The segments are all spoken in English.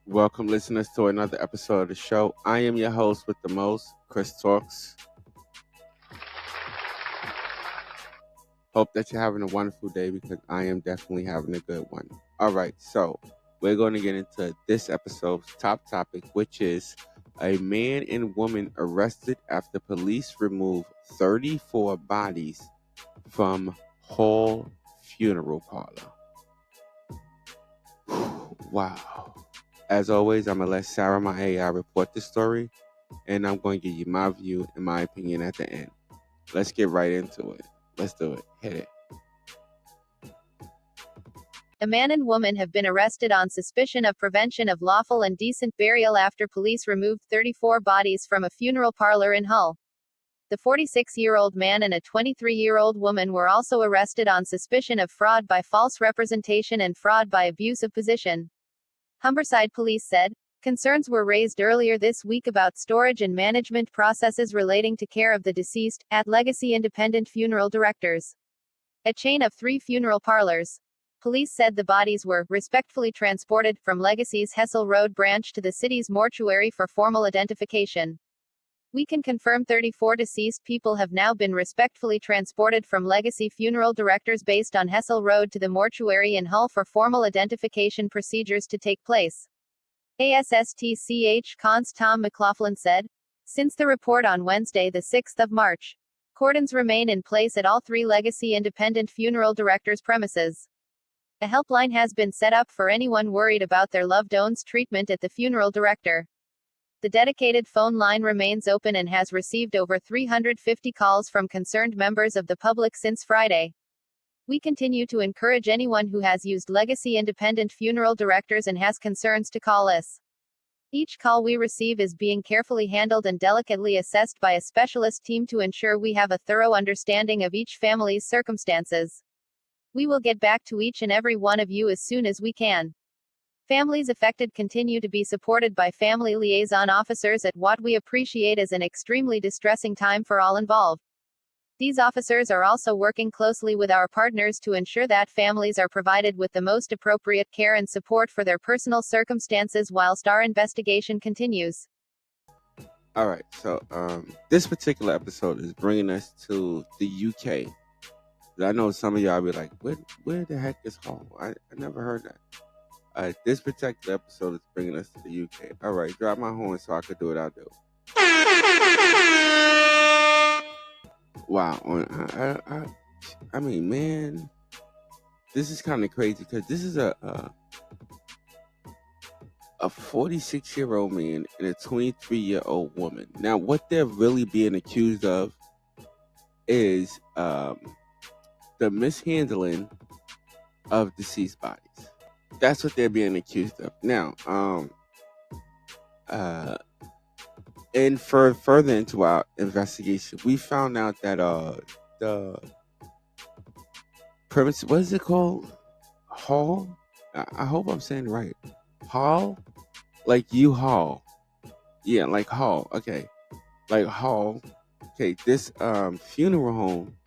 Welcome, listeners, to another episode of the show. I am your host with the most, Chris Talks. Hope that you're having a wonderful day because I am definitely having a good one. All right, so we're going to get into this episode's top topic, which is a man and woman arrested after police remove 34 bodies from Hall Funeral Parlor. Wow. As always, I'm going to let Sarah, my AI, report the story, and I'm going to give you my view and my opinion at the end. Let's get right into it. Let's do it. Hit it. A man and woman have been arrested on suspicion of prevention of lawful and decent burial after police removed 34 bodies from a funeral parlor in Hull. The 46-year-old man and a 23-year-old woman were also arrested on suspicion of fraud by false representation and fraud by abuse of position. Humberside Police said, concerns were raised earlier this week about storage and management processes relating to care of the deceased, at Legacy Independent Funeral Directors, a chain of 3 funeral parlors. Police said the bodies were respectfully transported from Legacy's Hessel Road branch to the city's mortuary for formal identification. We can confirm 34 deceased people have now been respectfully transported from Legacy Funeral Directors based on Hessel Road to the mortuary in Hull for formal identification procedures to take place. ASSTCH Cons Tom McLaughlin said. Since the report on Wednesday, the 6th of March, cordons remain in place at all 3 Legacy Independent Funeral Directors' premises. A helpline has been set up for anyone worried about their loved one's treatment at the funeral director. The dedicated phone line remains open and has received over 350 calls from concerned members of the public since Friday. We continue to encourage anyone who has used Legacy Independent Funeral Directors and has concerns to call us. Each call we receive is being carefully handled and delicately assessed by a specialist team to ensure we have a thorough understanding of each family's circumstances. We will get back to each and every one of you as soon as we can. Families affected continue to be supported by family liaison officers at what we appreciate as an extremely distressing time for all involved. These officers are also working closely with our partners to ensure that families are provided with the most appropriate care and support for their personal circumstances whilst our investigation continues. All right, so this particular episode is bringing us to the UK. I know some of y'all be like, where the heck is Hall? I never heard that. This particular episode is bringing us to the UK. All right, drop my horn so I could do what I do. Wow. I mean, man, this is kind of crazy because this is a 46-year-old man and a 23-year-old woman. Now, what they're really being accused of is the mishandling of deceased bodies. That's what they're being accused of. Now, and further into our investigation, we found out that the premise, what is it called? Hall? I hope I'm saying it right. Hall? Like U-Haul. Yeah, like Hall. Okay. Like Hall. Okay, this funeral home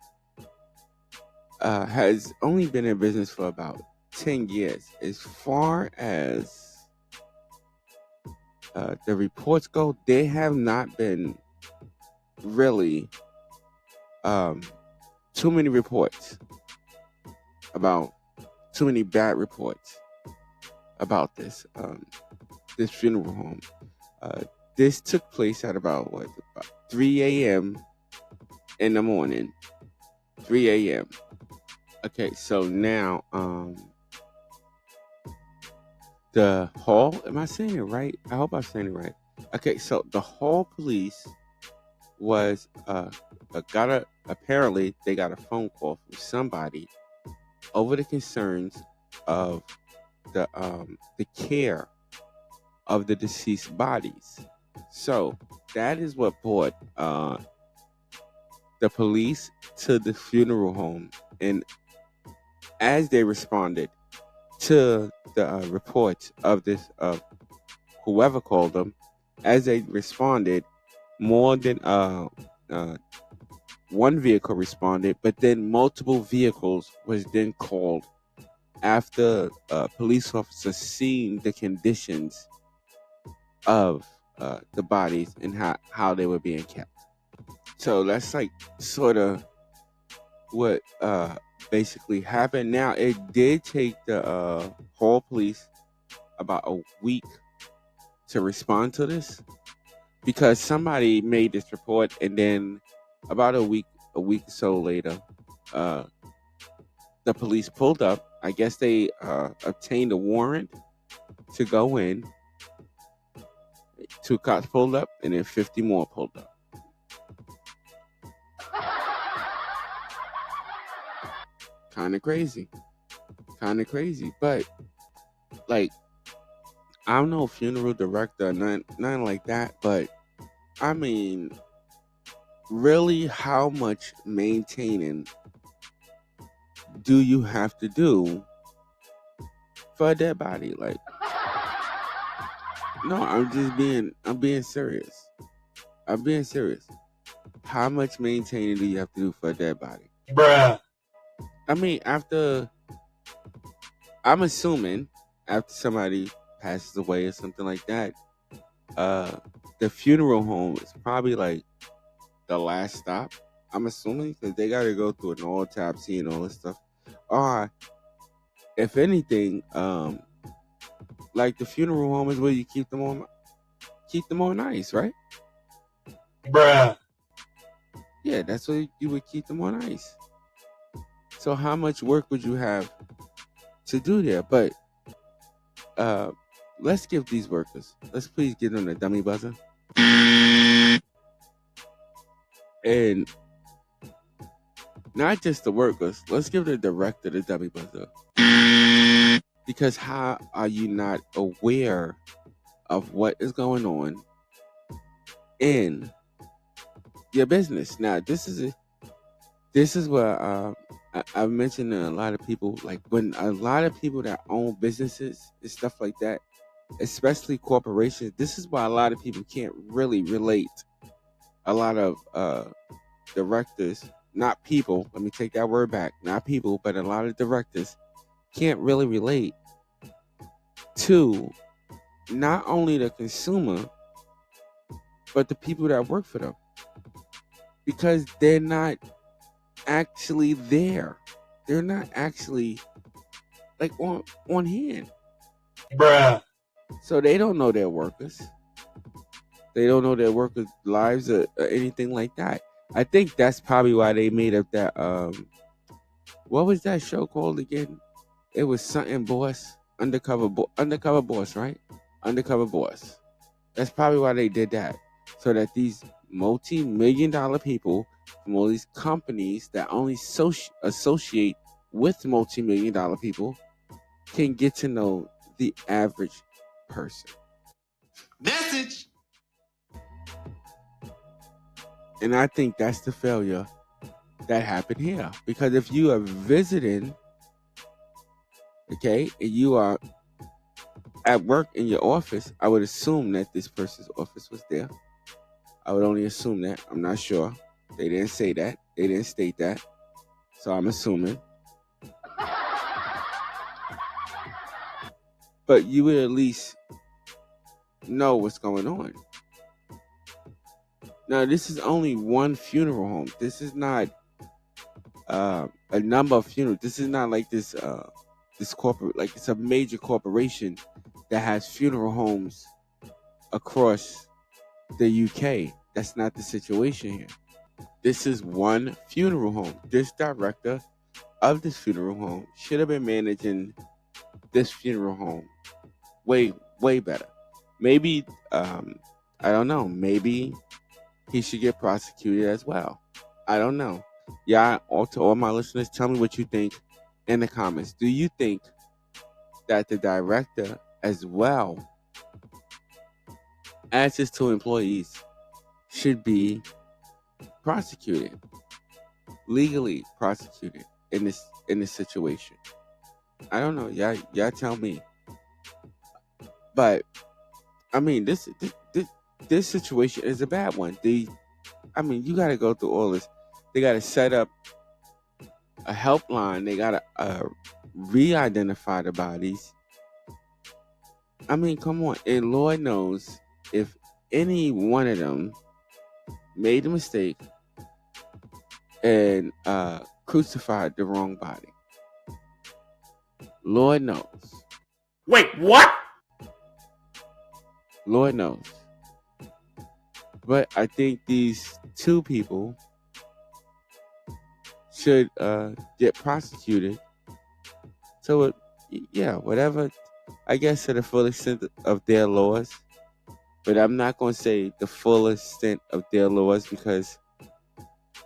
has only been in business for about 10 years. As far as the reports go, they have not been really too many reports about too many bad reports about this funeral home. This took place at about 3 a.m. in the morning. 3 a.m. Okay, so now the Hall, am I saying it right? I hope I'm saying it right. Okay, so the Hall police was apparently they got a phone call from somebody over the concerns of the care of the deceased bodies. So that is what brought the police to the funeral home, and as they responded to the reports of this whoever called them, as they responded, more than one vehicle responded, but then multiple vehicles was then called after police officers seen the conditions of the bodies and how they were being kept. So that's like sort of what basically happened. Now it did take the Hall police about a week to respond to this because somebody made this report, and then about a week or so later, uh, the police pulled up. I guess they obtained a warrant to go in. 2 cops pulled up, and then 50 more pulled up. Kind of crazy. Kind of crazy. But, like, I'm no funeral director, nothing like that. But, I mean, really, how much maintaining do you have to do for a dead body? Like, no, I'm being serious. I'm being serious. How much maintaining do you have to do for a dead body? Bruh. I mean, assuming after somebody passes away or something like that, the funeral home is probably like the last stop. I'm assuming because they got to go through an autopsy and all this stuff. Or, if anything, like the funeral home is where you keep them on ice, right? Bruh. Yeah, that's where you would keep them on ice. So how much work would you have to do there? But let's give these workers. Let's please give them the dummy buzzer. And not just the workers. Let's give the director the dummy buzzer. Because how are you not aware of what is going on in your business? Now, this is where I've mentioned to a lot of people, like when a lot of people that own businesses and stuff like that, especially corporations, this is why a lot of people can't really relate. A lot of directors, not people, let me take that word back, not people, but a lot of directors can't really relate to not only the consumer, but the people that work for them. Because they're not actually there. They're not actually like on hand. Bruh. So they don't know their workers. They don't know their workers' lives or anything like that. I think that's probably why they made up that what was that show called again? It was something boss, undercover boss, right? Undercover boss. That's probably why they did that. So that these multi-million-dollar people from all these companies that only associate with multi-million-dollar people can get to know the average person. Message. And I think that's the failure that happened here. Because if you are visiting, okay, and you are at work in your office, I would assume that this person's office was there. I would only assume that. I'm not sure. They didn't say that. They didn't state that. So I'm assuming. But you would at least know what's going on. Now, this is only one funeral home. This is not a number of funerals. This is not like this corporate, like it's a major corporation that has funeral homes across the UK. That's not the situation here. This is one funeral home. This director of this funeral home should have been managing this funeral home way better. Maybe I don't know. Maybe he should get prosecuted as well. I don't know. Yeah, to all my listeners, tell me what you think in the comments. Do you think that the director, as well as his 2 employees, should be prosecuted, legally prosecuted in this situation? I don't know. Y'all tell me. But I mean, this situation is a bad one. I mean, you got to go through all this. They got to set up a helpline. They got to re-identify the bodies. I mean, come on. And Lord knows if any one of them made a mistake and crucified the wrong body. Lord knows. Wait, what? Lord knows. But I think these two people should get prosecuted. So, yeah, whatever, I guess to the full extent of their laws. But I'm not going to say the full extent of their laws because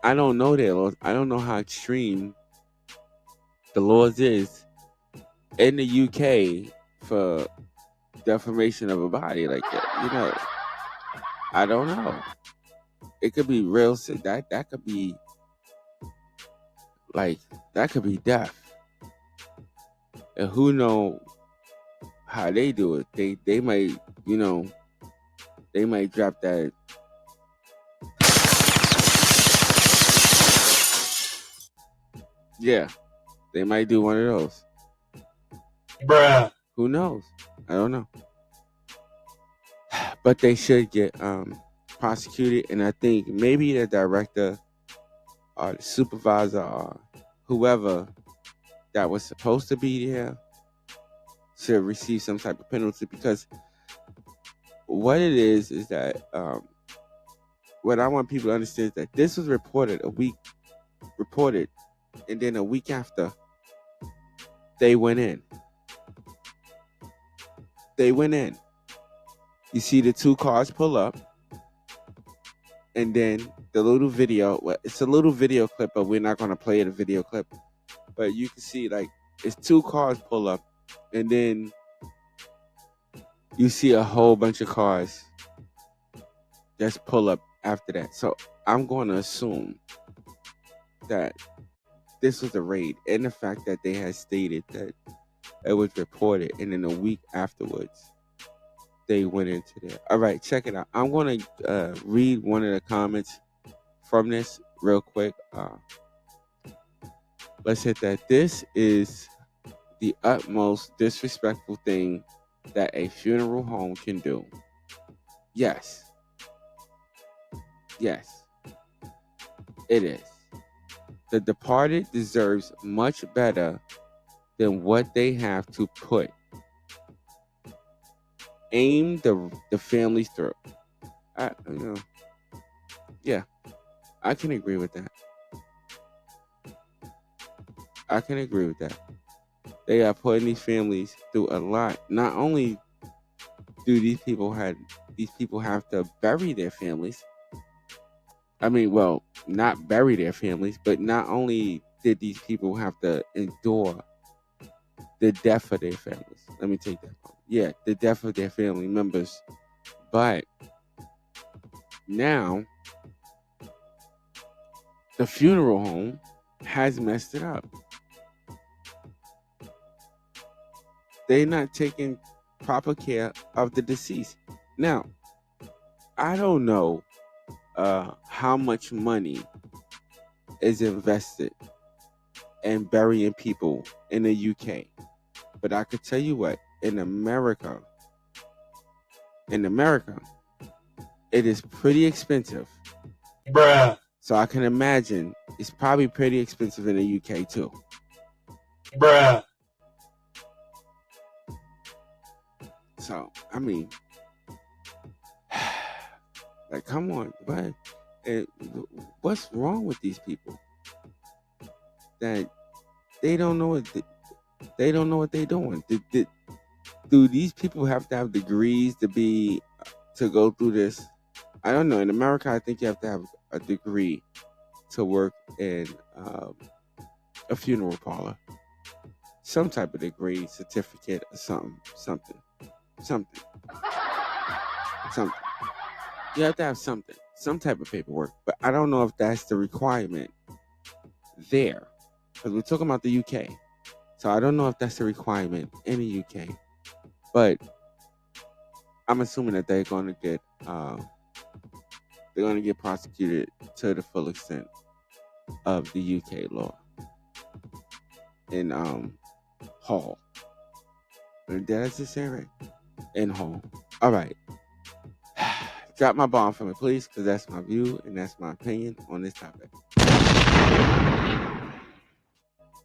I don't know their laws. I don't know how extreme the laws is in the UK for defamation of a body like that. I don't know. It could be real sick. That could be like that could be death. And who know how they do it? They might they might drop that. Yeah, they might do one of those. Bruh. Who knows? I don't know. But they should get prosecuted, and I think maybe the director or the supervisor or whoever that was supposed to be there should receive some type of penalty, because what it is that what I want people to understand is that this was reported, and then a week after they went in. You see the two cars pull up, and then the little video. Well, it's a little video clip, but we're not going to play the video clip. But you can see like it's two cars pull up, and then you see a whole bunch of cars just pull up after that. So I'm going to assume that this was a raid, and the fact that they had stated that it was reported, and then a week afterwards they went into there. All right, check it out. I'm going to read one of the comments from this real quick. Let's hit that. This is the utmost disrespectful thing that a funeral home can do. Yes, it is. The departed deserves much better than what they have to put. Aim the family's throat. Yeah, I can agree with that. They are putting these families through a lot. Not only do these people have to bury their families. I mean, well, not bury their families, but not only did these people have to endure the death of their families. Let me take that. Yeah, the death of their family members. But now the funeral home has messed it up. They're not taking proper care of the deceased. Now, I don't know how much money is invested in burying people in the UK. But I could tell you what, in America, it is pretty expensive. Bruh. So I can imagine it's probably pretty expensive in the UK too. Bruh. So, I mean, like, come on, what's wrong with these people? That they don't know what they're doing. Do these people have to have degrees to go through this? I don't know. In America, I think you have to have a degree to work in a funeral parlor. Some type of degree, certificate, or something. You have to have something, some type of paperwork. But I don't know if that's the requirement there, because we're talking about the UK. So I don't know if that's the requirement in the UK. But I'm assuming that they're going to get prosecuted to the full extent of the UK law. In Hall. Did I just say right? In Hall. All right. Drop my bomb for me, please, because that's my view and that's my opinion on this topic.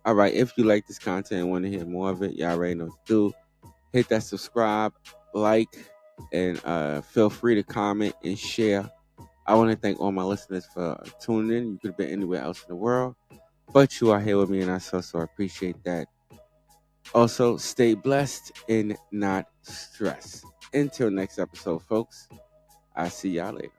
All right, if you like this content and want to hear more of it, y'all already know what to do. Hit that subscribe, like, and feel free to comment and share. I want to thank all my listeners for tuning in. You could have been anywhere else in the world, but you are here with me, and I so appreciate that. Also, stay blessed and not stressed. Until next episode, folks, I'll see y'all later.